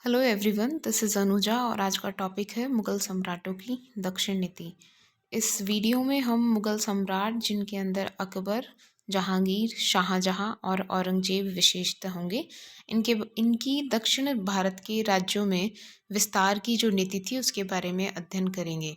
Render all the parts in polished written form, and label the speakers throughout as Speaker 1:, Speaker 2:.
Speaker 1: Hello everyone, this is Anuja और आज का टॉपिक है मुग़ल सम्राटों की दक्षिण नीति। इस वीडियो में हम मुग़ल सम्राट जिनके अंदर अकबर, जहांगीर, शाहजहां और औरंगजेब विशेषतः होंगे, इनके इनकी दक्षिण भारत के राज्यों में विस्तार की जो नीति थी उसके बारे में अध्ययन करेंगे।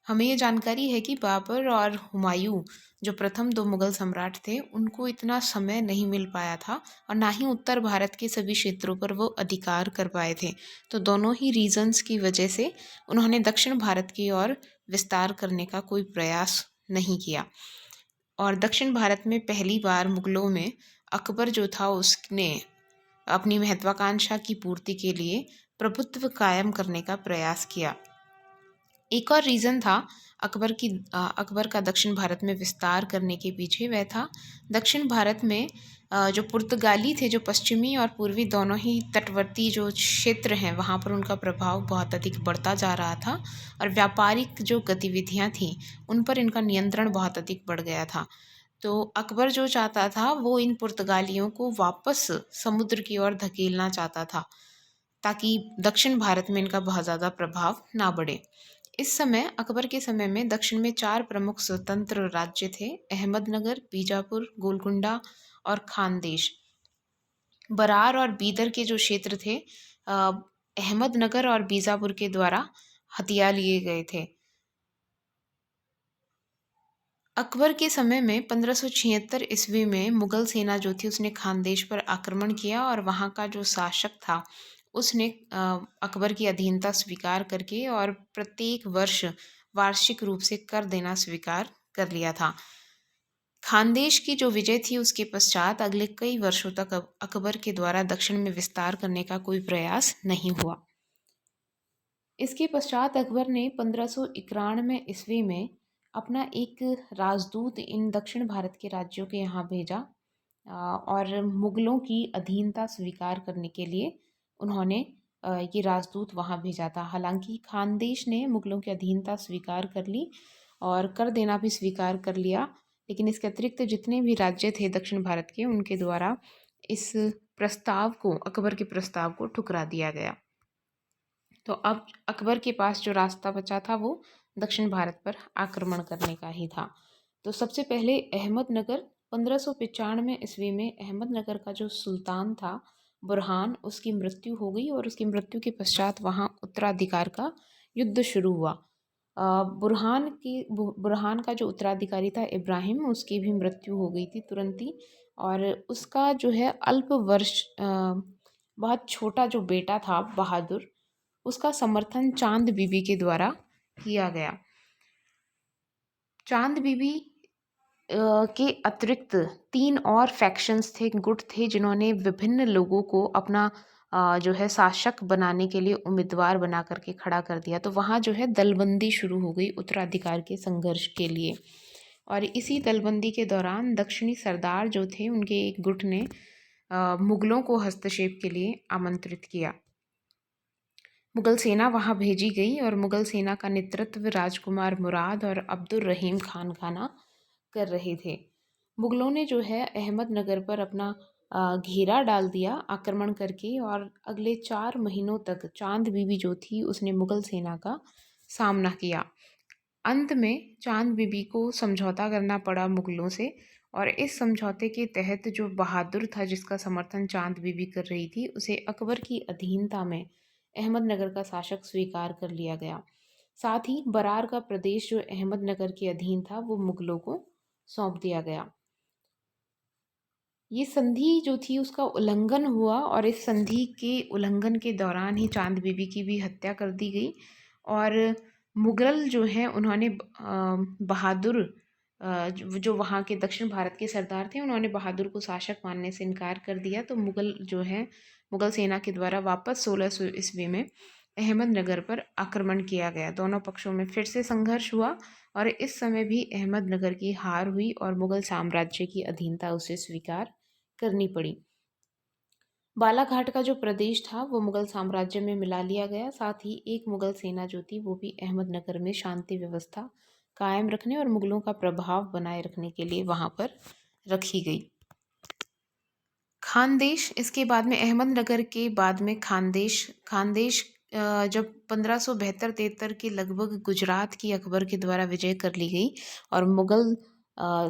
Speaker 1: हमें ये जानकारी है कि बाबर और हुमायूं जो प्रथम दो मुग़ल सम्राट थे, उनको इतना समय नहीं मिल पाया था और ना ही उत्तर भारत के सभी क्षेत्रों पर वो अधिकार कर पाए थे। तो दोनों ही रीजंस की वजह से उन्होंने दक्षिण भारत की ओर विस्तार करने का कोई प्रयास नहीं किया। और दक्षिण भारत में पहली बार मुग़लों में अकबर जो था उसने अपनी महत्वाकांक्षा की पूर्ति के लिए प्रभुत्व कायम करने का प्रयास किया। एक और रीज़न था अकबर का दक्षिण भारत में विस्तार करने के पीछे, वह था दक्षिण भारत में जो पुर्तगाली थे, जो पश्चिमी और पूर्वी दोनों ही तटवर्ती जो क्षेत्र हैं वहाँ पर उनका प्रभाव बहुत अधिक बढ़ता जा रहा था और व्यापारिक जो गतिविधियाँ थीं उन पर इनका नियंत्रण बहुत अधिक बढ़ गया था। तो अकबर जो चाहता था वो इन पुर्तगालियों को वापस समुद्र की ओर धकेलना चाहता था ताकि दक्षिण भारत में इनका बहुत ज़्यादा प्रभाव ना बढ़े। इस समय अकबर के समय में दक्षिण में 4 प्रमुख स्वतंत्र राज्य थे: अहमदनगर, बीजापुर, गोलकुंडा और खानदेश। बरार और बीदर के जो क्षेत्र थे अहमदनगर और बीजापुर के द्वारा हथिया लिए गए थे। अकबर के समय में 1576 ईस्वी में मुगल सेना जो थी उसने खानदेश पर आक्रमण किया और वहाँ का जो शासक था उसने अकबर की अधीनता स्वीकार करके और प्रत्येक वर्ष वार्षिक रूप से कर देना स्वीकार कर लिया था। खानदेश की जो विजय थी उसके पश्चात अगले कई वर्षों तक अकबर के द्वारा दक्षिण में विस्तार करने का कोई प्रयास नहीं हुआ। इसके पश्चात अकबर ने 1591 ईस्वी में अपना एक राजदूत इन दक्षिण भारत के राज्यों के यहाँ भेजा और मुग़लों की अधीनता स्वीकार करने के लिए उन्होंने ये राजदूत वहाँ भेजा था। हालांकि खानदेश ने मुग़लों की अधीनता स्वीकार कर ली और कर देना भी स्वीकार कर लिया, लेकिन इसके अतिरिक्त जितने भी राज्य थे दक्षिण भारत के उनके द्वारा इस अकबर के प्रस्ताव को ठुकरा दिया गया। तो अब अकबर के पास जो रास्ता बचा था वो दक्षिण भारत पर आक्रमण करने का ही था। तो सबसे पहले अहमदनगर 1595 ईस्वी में अहमदनगर का जो सुल्तान था बुरहान, उसकी मृत्यु हो गई और उसकी मृत्यु के पश्चात वहाँ उत्तराधिकार का युद्ध शुरू हुआ। बुरहान का जो उत्तराधिकारी था इब्राहिम, उसकी भी मृत्यु हो गई थी तुरंत ही। और उसका जो है बहुत छोटा जो बेटा था बहादुर, उसका समर्थन चांद बीबी के द्वारा किया गया। चांद बीबी के अतिरिक्त 3 और फैक्शंस थे, गुट थे, जिन्होंने विभिन्न लोगों को अपना जो है शासक बनाने के लिए उम्मीदवार बना करके खड़ा कर दिया। तो वहाँ जो है दलबंदी शुरू हो गई उत्तराधिकार के संघर्ष के लिए। और इसी दलबंदी के दौरान दक्षिणी सरदार जो थे उनके एक गुट ने मुग़लों को हस्तक्षेप के लिए आमंत्रित किया। मुग़ल सेना वहाँ भेजी गई और मुग़ल सेना का नेतृत्व राजकुमार मुराद और अब्दुर रहीम खान खाना कर रहे थे। मुग़लों ने जो है अहमदनगर पर अपना घेरा डाल दिया आक्रमण करके और अगले 4 महीनों तक चांद बीबी जो थी उसने मुग़ल सेना का सामना किया। अंत में चांद बीबी को समझौता करना पड़ा मुग़लों से और इस समझौते के तहत जो बहादुर था जिसका समर्थन चांद बीबी कर रही थी, उसे अकबर की अधीनता में अहमदनगर का शासक स्वीकार कर लिया गया। साथ ही बरार का प्रदेश जो अहमदनगर के अधीन था वो मुग़लों को सौंप दिया गया। ये संधि जो थी उसका उल्लंघन हुआ और इस संधि के उल्लंघन के दौरान ही चांद बीबी की भी हत्या कर दी गई और मुग़ल जो हैं उन्होंने बहादुर जो वहाँ के दक्षिण भारत के सरदार थे उन्होंने बहादुर को शासक मानने से इनकार कर दिया। तो मुग़ल सेना के द्वारा वापस 1600 ईस्वी में अहमदनगर पर आक्रमण किया गया। दोनों पक्षों में फिर से संघर्ष हुआ और इस समय भी अहमदनगर की हार हुई और मुग़ल साम्राज्य की अधीनता उसे स्वीकार करनी पड़ी। बालाघाट का जो प्रदेश था वो मुग़ल साम्राज्य में मिला लिया गया। साथ ही एक मुग़ल सेना जो थी वो भी अहमदनगर में शांति व्यवस्था कायम रखने और मुग़लों का प्रभाव बनाए रखने के लिए वहाँ पर रखी गई। खानदेश, इसके बाद में अहमदनगर के बाद में खानदेश। खानदेश जब 1572-73 के लगभग गुजरात की अकबर के द्वारा विजय कर ली गई और मुगल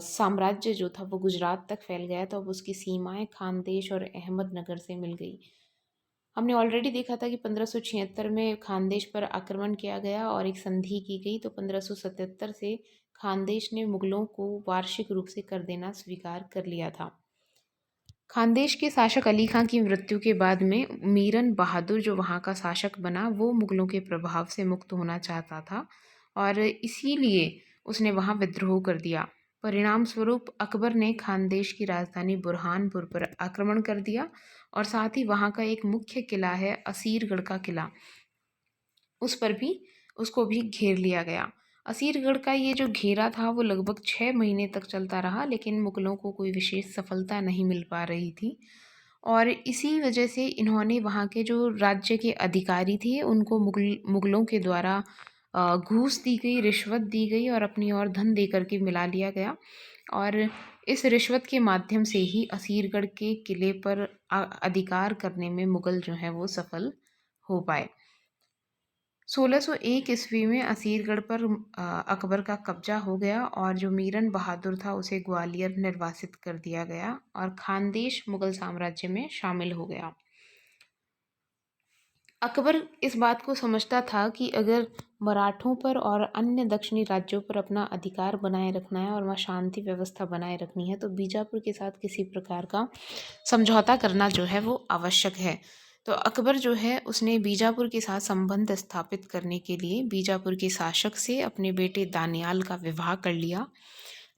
Speaker 1: साम्राज्य जो था वो गुजरात तक फैल गया, तो अब उसकी सीमाएं खानदेश और अहमदनगर से मिल गई। हमने ऑलरेडी देखा था कि 1576 में खानदेश पर आक्रमण किया गया और एक संधि की गई, तो 1577 से खानदेश ने मुगलों को वार्षिक रूप से कर देना स्वीकार कर लिया था। खानदेश के शासक अली खां की मृत्यु के बाद में मीरन बहादुर जो वहाँ का शासक बना, वो मुगलों के प्रभाव से मुक्त होना चाहता था और इसीलिए उसने वहाँ विद्रोह कर दिया। परिणाम स्वरूप अकबर ने खानदेश की राजधानी बुरहानपुर पर आक्रमण कर दिया और साथ ही वहाँ का एक मुख्य किला है असीरगढ़ का किला, उस पर भी उसको भी घेर लिया गया। असीरगढ़ का ये जो घेरा था वो लगभग 6 महीने तक चलता रहा, लेकिन मुगलों को कोई विशेष सफलता नहीं मिल पा रही थी और इसी वजह से इन्होंने वहाँ के जो राज्य के अधिकारी थे उनको मुगलों के द्वारा घूस दी गई, रिश्वत दी गई और अपनी ओर धन दे करके मिला लिया गया और इस रिश्वत के माध्यम से ही असीरगढ़ के किले पर अधिकार करने में मुगल जो है वो सफल हो पाए। 1601 ईस्वी में असीरगढ़ पर अकबर का कब्जा हो गया और जो मीरन बहादुर था उसे ग्वालियर निर्वासित कर दिया गया और खानदेश मुगल साम्राज्य में शामिल हो गया। अकबर इस बात को समझता था कि अगर मराठों पर और अन्य दक्षिणी राज्यों पर अपना अधिकार बनाए रखना है और वहाँ शांति व्यवस्था बनाए रखनी है, तो बीजापुर के साथ किसी प्रकार का समझौता करना जो है वो आवश्यक है। तो अकबर जो है उसने बीजापुर के साथ संबंध स्थापित करने के लिए बीजापुर के शासक से अपने बेटे दानियाल का विवाह कर लिया,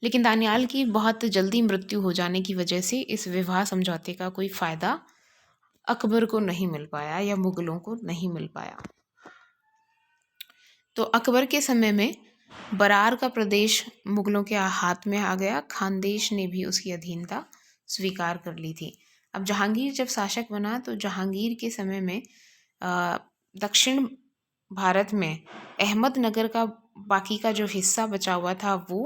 Speaker 1: लेकिन दानियाल की बहुत जल्दी मृत्यु हो जाने की वजह से इस विवाह समझौते का कोई फ़ायदा अकबर को नहीं मिल पाया या मुगलों को नहीं मिल पाया। तो अकबर के समय में बरार का प्रदेश मुगलों के हाथ में आ गया। खानदेश ने भी उसकी अधीनता स्वीकार कर ली थी। अब जहांगीर जब शासक बना तो जहांगीर के समय में दक्षिण भारत में अहमदनगर का बाकी का जो हिस्सा बचा हुआ था वो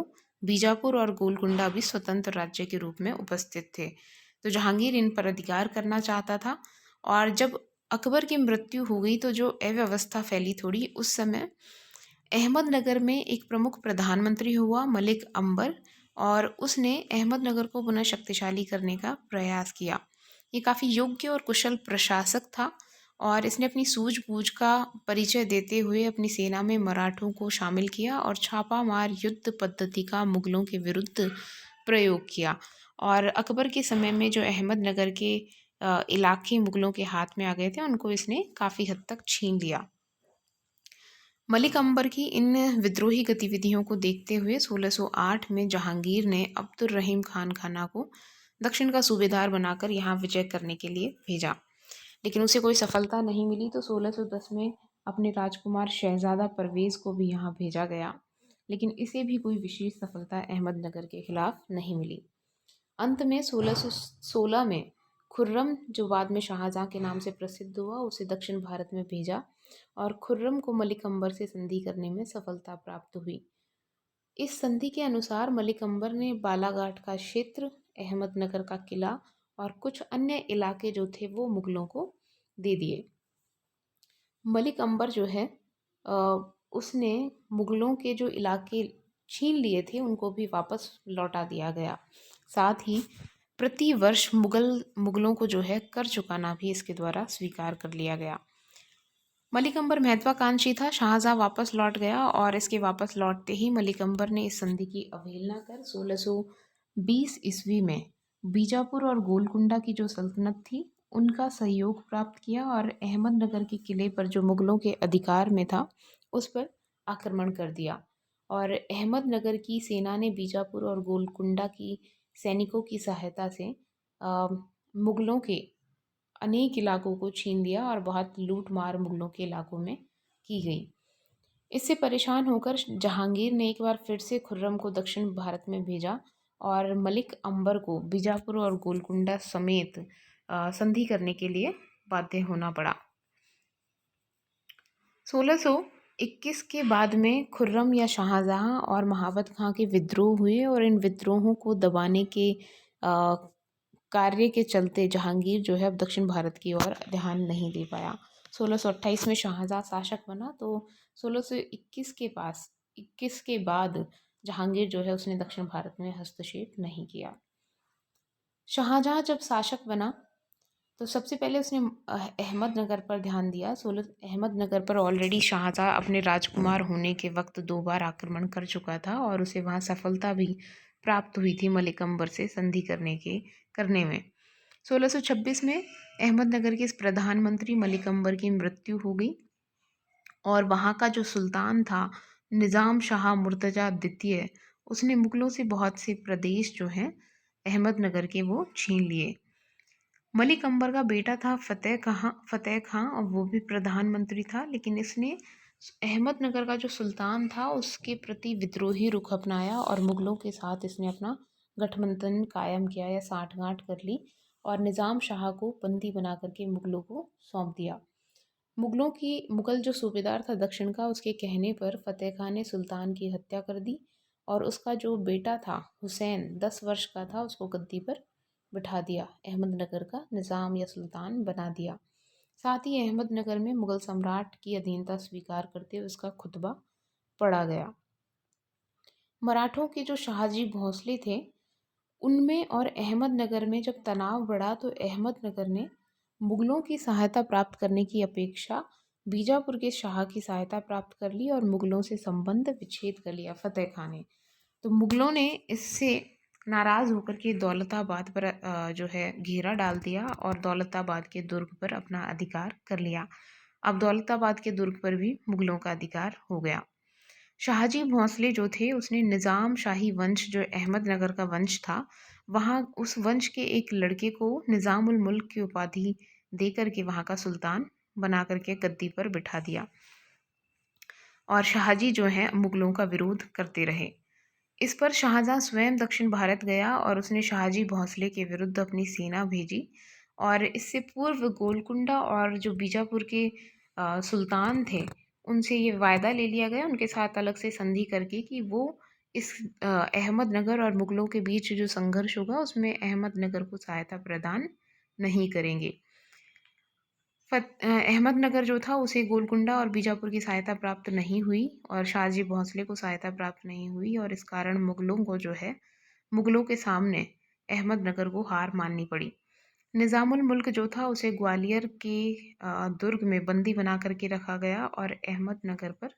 Speaker 1: बीजापुर और गोलकुंडा भी स्वतंत्र राज्य के रूप में उपस्थित थे। तो जहांगीर इन पर अधिकार करना चाहता था और जब अकबर की मृत्यु हो गई तो जो अव्यवस्था फैली थोड़ी, उस समय अहमदनगर में एक प्रमुख प्रधानमंत्री हुआ मलिक अंबर और उसने अहमदनगर को पुनः शक्तिशाली करने का प्रयास किया। ये काफ़ी योग्य और कुशल प्रशासक था और इसने अपनी सूझबूझ का परिचय देते हुए अपनी सेना में मराठों को शामिल किया और छापामार युद्ध पद्धति का मुगलों के विरुद्ध प्रयोग किया और अकबर के समय में जो अहमदनगर के इलाके मुगलों के हाथ में आ गए थे उनको इसने काफ़ी हद तक छीन लिया। मलिक अंबर की इन विद्रोही गतिविधियों को देखते हुए 1608 में जहांगीर ने अब्दुर रहीम खान खाना को दक्षिण का सूबेदार बनाकर यहाँ विजय करने के लिए भेजा, लेकिन उसे कोई सफलता नहीं मिली। तो 1610 में अपने राजकुमार शहजादा परवेज़ को भी यहाँ भेजा गया, लेकिन इसे भी कोई विशेष सफलता अहमदनगर के खिलाफ नहीं मिली। अंत में 1616 में खुर्रम, जो बाद में शाहजहाँ के नाम से प्रसिद्ध हुआ, उसे दक्षिण भारत में भेजा और खुर्रम को मलिक अंबर से संधि करने में सफलता प्राप्त हुई। इस संधि के अनुसार मलिक अंबर ने बालाघाट का क्षेत्र, अहमदनगर का किला और कुछ अन्य इलाके जो थे वो मुगलों को दे दिए। मलिक अंबर जो है उसने मुगलों के जो इलाके छीन लिए थे उनको भी वापस लौटा दिया गया। साथ ही प्रति वर्ष मुगलों को जो है कर चुकाना भी इसके द्वारा स्वीकार कर लिया गया। मलिक अंबर महत्वाकांक्षी था। शाहजहाँ वापस लौट गया और इसके वापस लौटते ही मलिक अंबर ने इस संधि की अवहेलना कर 1620 ईस्वी में बीजापुर और गोलकुंडा की जो सल्तनत थी उनका सहयोग प्राप्त किया और अहमदनगर के किले पर जो मुगलों के अधिकार में था उस पर आक्रमण कर दिया और अहमदनगर की सेना ने बीजापुर और गोलकुंडा की सैनिकों की सहायता से मुगलों के अनेक इलाकों को छीन लिया और बहुत लूट मार मुगलों के इलाकों में की गई। इससे परेशान होकर जहांगीर ने एक बार फिर से खुर्रम को दक्षिण भारत में भेजा और मलिक अंबर को बीजापुर और गोलकुंडा समेत संधि करने के लिए बाध्य होना पड़ा। 1621 के बाद में खुर्रम या शाहजहाँ और महाबत खां के विद्रोह हुए और इन विद्रोहों को दबाने के कार्य के चलते जहांगीर जो है अब दक्षिण भारत की ओर ध्यान नहीं दे पाया। 1628 में शाहजहाँ शासक बना, तो 1621 के बाद जहांगीर जो है उसने दक्षिण भारत में हस्तक्षेप नहीं किया। शाहजहाँ जब शासक बना तो सबसे पहले उसने अहमदनगर पर ध्यान दिया। अहमदनगर पर ऑलरेडी शाहजहाँ अपने राजकुमार होने के वक्त 2 बार आक्रमण कर चुका था और उसे वहाँ सफलता भी प्राप्त हुई थी मलिक अंबर से संधि करने में। 1626 में अहमदनगर के इस प्रधानमंत्री मलिक अंबर की मृत्यु हो गई और वहाँ का जो सुल्तान था निज़ाम शाह मुर्तज़ा द्वितीय, उसने मुगलों से बहुत से प्रदेश जो हैं अहमदनगर के वो छीन लिए। मलिक अंबर का बेटा था फतेह खां और वो भी प्रधानमंत्री था, लेकिन इसने अहमदनगर का जो सुल्तान था उसके प्रति विद्रोही रुख अपनाया और मुगलों के साथ इसने अपना गठबंधन कायम किया या साठगांठ कर ली और निज़ाम शाह को बंदी बना करके मुगलों को सौंप दिया। मुगल जो सूबेदार था दक्षिण का, उसके कहने पर फतेह खान ने सुल्तान की हत्या कर दी और उसका जो बेटा था हुसैन 10 वर्ष का था, उसको गद्दी पर बिठा दिया, अहमदनगर का निज़ाम या सुल्तान बना दिया। साथ ही अहमदनगर में मुगल सम्राट की अधीनता स्वीकार करते हुए उसका खुतबा पढ़ा गया। मराठों के जो शाहजी भोंसले थे उनमें और अहमदनगर में जब तनाव बढ़ा तो अहमदनगर ने मुगलों की सहायता प्राप्त करने की अपेक्षा बीजापुर के शाह की सहायता प्राप्त कर ली और मुगलों से संबंध विच्छेद कर लिया फतेह खान ने। तो मुगलों ने इससे नाराज़ होकर के दौलताबाद पर जो है घेरा डाल दिया और दौलताबाद के दुर्ग पर अपना अधिकार कर लिया। अब दौलताबाद के दुर्ग पर भी मुगलों का अधिकार हो गया। शाहजी भोंसले जो थे उसने निज़ाम शाही वंश जो अहमदनगर का वंश था, वहाँ उस वंश के एक लड़के को निज़ामुल मुल्क की उपाधि दे करके वहाँ का सुल्तान बना करके गद्दी पर बिठा दिया और शाहजी जो हैं मुगलों का विरोध करते रहे। इस पर शाहजहाँ स्वयं दक्षिण भारत गया और उसने शाहजी भोंसले के विरुद्ध अपनी सेना भेजी और इससे पूर्व गोलकुंडा और जो बीजापुर के सुल्तान थे उनसे ये वायदा ले लिया गया उनके साथ अलग से संधि करके कि वो इस अहमदनगर और मुगलों के बीच जो संघर्ष होगा उसमें अहमदनगर को सहायता प्रदान नहीं करेंगे। अहमदनगर जो था उसे गोलकुंडा और बीजापुर की सहायता प्राप्त नहीं हुई और शाहजी भोंसले को सहायता प्राप्त नहीं हुई और इस कारण मुगलों को जो है मुगलों के सामने अहमदनगर को हार माननी पड़ी। निज़ामुल मुल्क जो था उसे ग्वालियर के दुर्ग में बंदी बना करके रखा गया और अहमदनगर पर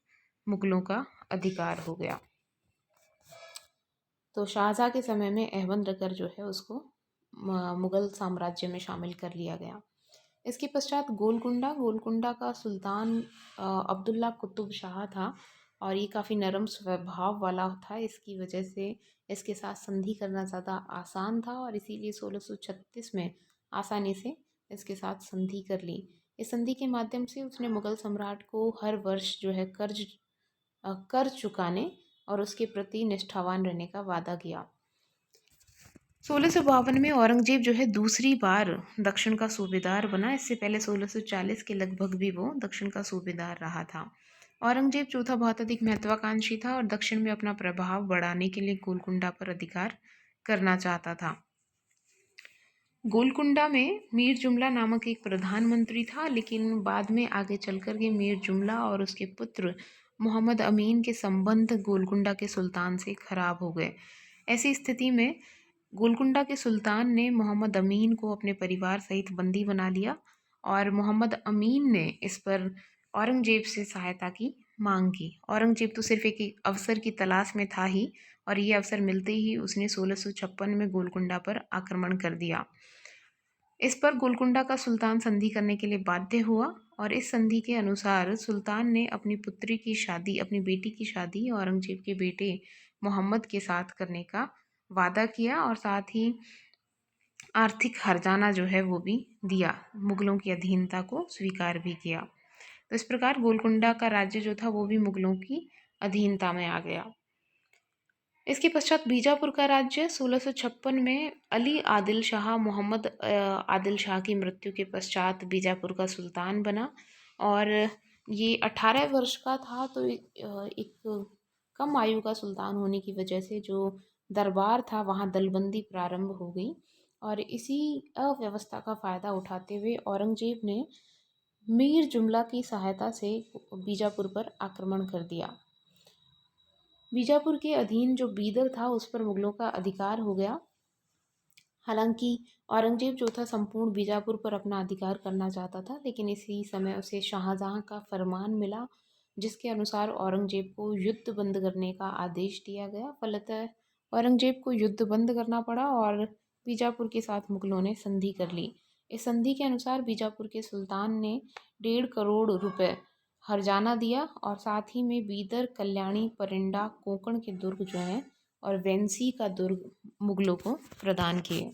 Speaker 1: मुगलों का अधिकार हो गया। तो शाहजहाँ के समय में अहमदनगर जो है उसको मुगल साम्राज्य में शामिल कर लिया गया। इसके पश्चात गोलकुंडा का सुल्तान अब्दुल्ला कुतुब शाह था और ये काफ़ी नरम स्वभाव वाला था। इसकी वजह से इसके साथ संधि करना ज़्यादा आसान था और इसीलिए 1636 में आसानी से इसके साथ संधि कर ली। इस संधि के माध्यम से उसने मुगल सम्राट को हर वर्ष जो है कर चुकाने और उसके प्रति निष्ठावान रहने का वादा किया। 1652 में औरंगजेब जो है दूसरी बार दक्षिण का सूबेदार बना। इससे पहले 1640 के लगभग भी वो दक्षिण का सूबेदार रहा था। औरंगजेब जो था बहुत अधिक महत्वाकांक्षी था और दक्षिण में अपना प्रभाव बढ़ाने के लिए गोलकुंडा पर अधिकार करना चाहता था। गोलकुंडा में मीर जुमला नामक एक प्रधानमंत्री था, लेकिन बाद में आगे चल कर के मीर जुमला और उसके पुत्र मोहम्मद अमीन के संबंध गोलकुंडा के सुल्तान से खराब हो गए। ऐसी स्थिति में गोलकुंडा के सुल्तान ने मोहम्मद अमीन को अपने परिवार सहित बंदी बना लिया और मोहम्मद अमीन ने इस पर औरंगजेब से सहायता की मांग की। औरंगजेब तो सिर्फ एक अवसर की तलाश में था ही और ये अवसर मिलते ही उसने 1656 में गोलकुंडा पर आक्रमण कर दिया। इस पर गोलकुंडा का सुल्तान संधि करने के लिए बाध्य हुआ और इस संधि के अनुसार सुल्तान ने अपनी बेटी की शादी औरंगजेब के बेटे मोहम्मद के साथ करने का वादा किया और साथ ही आर्थिक हर्जाना जो है वो भी दिया, मुगलों की अधीनता को स्वीकार भी किया। तो इस प्रकार गोलकुंडा का राज्य जो था वो भी मुगलों की अधीनता में आ गया। इसके पश्चात बीजापुर का राज्य 1656 में अली आदिल शाह मोहम्मद आदिल शाह की मृत्यु के पश्चात बीजापुर का सुल्तान बना और ये 18 वर्ष का था। तो एक कम आयु का सुल्तान होने की वजह से जो दरबार था वहाँ दलबंदी प्रारंभ हो गई और इसी अव्यवस्था का फ़ायदा उठाते हुए औरंगज़ेब ने मीर जुमला की सहायता से बीजापुर पर आक्रमण कर दिया। बीजापुर के अधीन जो बीदर था उस पर मुगलों का अधिकार हो गया। हालांकि औरंगजेब जो था संपूर्ण बीजापुर पर अपना अधिकार करना चाहता था, लेकिन इसी समय उसे शाहजहां का फरमान मिला जिसके अनुसार औरंगजेब को युद्ध बंद करने का आदेश दिया गया। फलतः औरंगजेब को युद्ध बंद करना पड़ा और बीजापुर के साथ मुगलों ने संधि कर ली। इस संधि के अनुसार बीजापुर के सुल्तान ने 1.5 करोड़ रुपए हर्जाना दिया और साथ ही में बीदर, कल्याणी, परिंडा, कोंकण के दुर्ग जो हैं और वेंसी का दुर्ग मुगलों को प्रदान किए।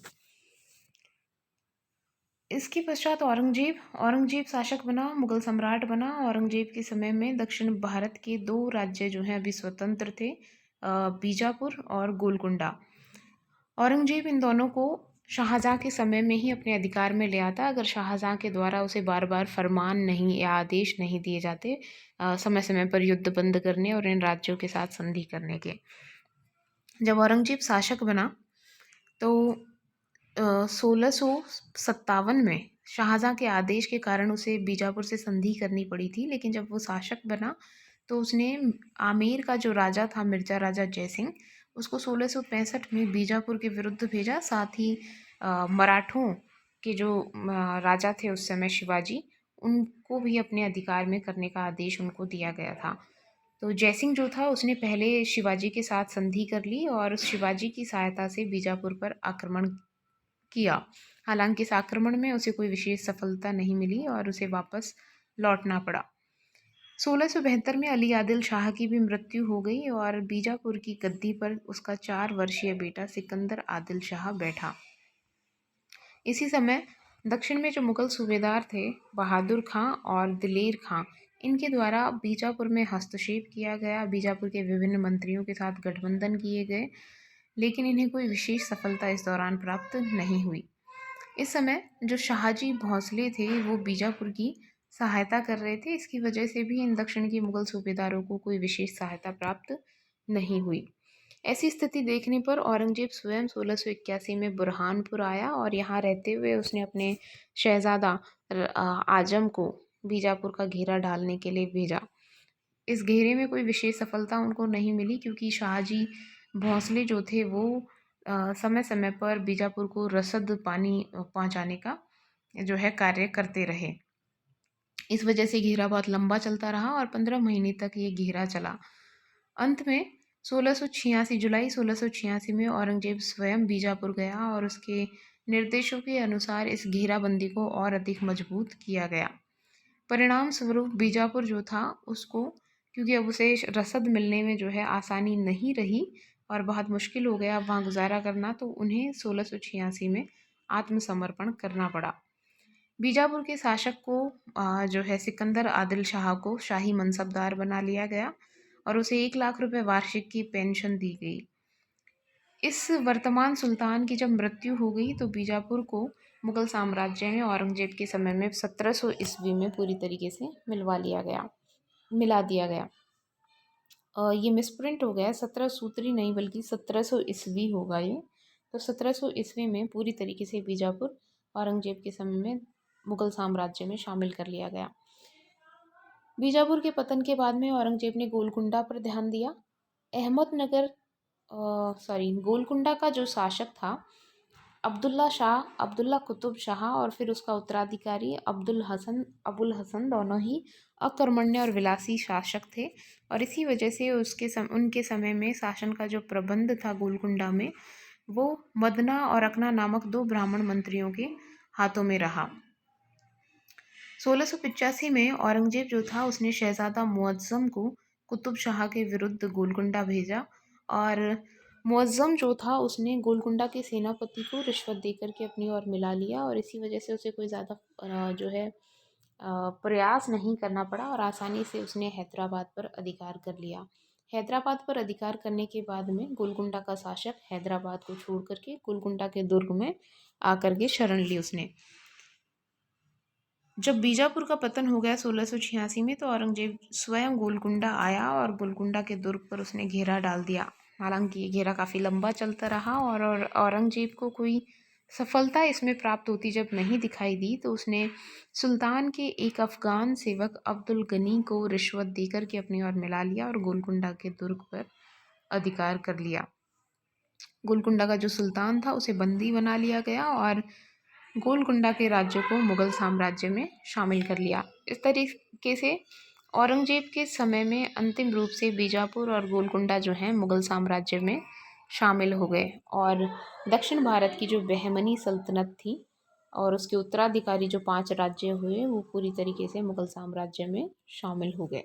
Speaker 1: इसके पश्चात औरंगजेब शासक बना, मुगल सम्राट बना। औरंगजेब के समय में दक्षिण भारत के 2 राज्य जो हैं अभी स्वतंत्र थे, बीजापुर और गोलकुंडा। औरंगजेब इन दोनों को शाहजहां के समय में ही अपने अधिकार में ले आता अगर शाहजहां के द्वारा उसे बार बार फरमान नहीं या आदेश नहीं दिए जाते समय समय पर युद्ध बंद करने और इन राज्यों के साथ संधि करने के। जब औरंगजेब शासक बना तो 1657 में शाहजहां के आदेश के कारण उसे बीजापुर से संधि करनी पड़ी थी, लेकिन जब वो शासक बना तो उसने आमेर का जो राजा था, मिर्जा राजा जयसिंह, उसको 1665 में बीजापुर के विरुद्ध भेजा। साथ ही मराठों के जो राजा थे उस समय, शिवाजी, उनको भी अपने अधिकार में करने का आदेश उनको दिया गया था। तो जयसिंह जो था उसने पहले शिवाजी के साथ संधि कर ली और शिवाजी की सहायता से बीजापुर पर आक्रमण किया। हालांकि इस आक्रमण में उसे कोई विशेष सफलता नहीं मिली और उसे वापस लौटना पड़ा। 1672 में अली आदिल शाह की भी मृत्यु हो गई और बीजापुर की गद्दी पर उसका 4 वर्षीय बेटा सिकंदर आदिल शाह बैठा। इसी समय दक्षिण में जो मुगल सूबेदार थे, बहादुर खां और दिलेर खां, इनके द्वारा बीजापुर में हस्तक्षेप किया गया। बीजापुर के विभिन्न मंत्रियों के साथ गठबंधन किए गए, लेकिन इन्हें कोई विशेष सफलता इस दौरान प्राप्त नहीं हुई। इस समय जो शाहजी भोंसले थे वो बीजापुर की सहायता कर रहे थे। इसकी वजह से भी इन दक्षिण के मुगल सूबेदारों को कोई विशेष सहायता प्राप्त नहीं हुई। ऐसी स्थिति देखने पर औरंगजेब स्वयं 1681 में बुरहानपुर आया और यहाँ रहते हुए उसने अपने शहजादा आजम को बीजापुर का घेरा डालने के लिए भेजा। इस घेरे में कोई विशेष सफलता उनको नहीं मिली क्योंकि शाहजी भोंसले जो थे वो समय समय पर बीजापुर को रसद पानी पहुंचाने का जो है कार्य करते रहे। इस वजह से घेरा बहुत लंबा चलता रहा और 15 महीने तक ये घेरा चला। अंत में जुलाई 1686 में औरंगजेब स्वयं बीजापुर गया और उसके निर्देशों के अनुसार इस घेराबंदी को और अधिक मजबूत किया गया। परिणाम स्वरूप बीजापुर जो था उसको, क्योंकि अब उसे रसद मिलने में जो है आसानी नहीं रही और बहुत मुश्किल हो गया वहाँ गुजारा करना, तो उन्हें 1686 में आत्मसमर्पण करना पड़ा। बीजापुर के शासक को जो है सिकंदर आदिल शाह को शाही मनसबदार बना लिया गया और उसे 1 लाख रुपए वार्षिक की पेंशन दी गई। इस वर्तमान सुल्तान की जब मृत्यु हो गई तो बीजापुर को मुगल साम्राज्य में औरंगजेब के समय में 1700 ईस्वी में पूरी तरीके से मिला दिया गया। ये मिसप्रिंट हो गया, 17 सूत्री नहीं बल्कि 1700 ईस्वी होगा ये। तो 1700 ईस्वी में पूरी तरीके से बीजापुर औरंगजेब के समय में मुगल साम्राज्य में शामिल कर लिया गया। बीजापुर के पतन के बाद में औरंगजेब ने गोलकुंडा पर ध्यान दिया। गोलकुंडा का जो शासक था अब्दुल्ला कुतुब शाह और फिर उसका उत्तराधिकारी अबुल हसन दोनों ही अकर्मण्य और विलासी शासक थे और इसी वजह से उनके समय में शासन का जो प्रबंध था गोलकुंडा में वो मदना और अकना नामक 2 ब्राह्मण मंत्रियों के हाथों में रहा। 1685 में औरंगजेब जो था उसने शहजादा मुअज्जम को कुतुब शाह के विरुद्ध गोलकुंडा भेजा और मुअज्जम जो था उसने गोलकुंडा के सेनापति को रिश्वत देकर के अपनी ओर मिला लिया और इसी वजह से उसे कोई ज़्यादा जो है प्रयास नहीं करना पड़ा और आसानी से उसने हैदराबाद पर अधिकार कर लिया। हैदराबाद पर अधिकार करने के बाद में गोलकुंडा का शासक हैदराबाद को छोड़ करके गोलकुंडा के दुर्ग में आकर के शरण ली उसने। जब बीजापुर का पतन हो गया 1686 में तो औरंगजेब स्वयं गोलकुंडा आया और गोलकुंडा के दुर्ग पर उसने घेरा डाल दिया। हालांकि ये घेरा काफ़ी लंबा चलता रहा और औरंगजेब को कोई सफलता इसमें प्राप्त होती जब नहीं दिखाई दी तो उसने सुल्तान के एक अफ़गान सेवक अब्दुल गनी को रिश्वत देकर के अपनी ओर मिला लिया और गोलकुंडा के दुर्ग पर अधिकार कर लिया। गोलकुंडा का जो सुल्तान था उसे बंदी बना लिया गया और गोलकुंडा के राज्य को मुगल साम्राज्य में शामिल कर लिया। इस तरीके से औरंगजेब के समय में अंतिम रूप से बीजापुर और गोलकुंडा जो हैं मुगल साम्राज्य में शामिल हो गए और दक्षिण भारत की जो बहमनी सल्तनत थी और उसके उत्तराधिकारी जो 5 राज्य हुए वो पूरी तरीके से मुगल साम्राज्य में शामिल हो गए।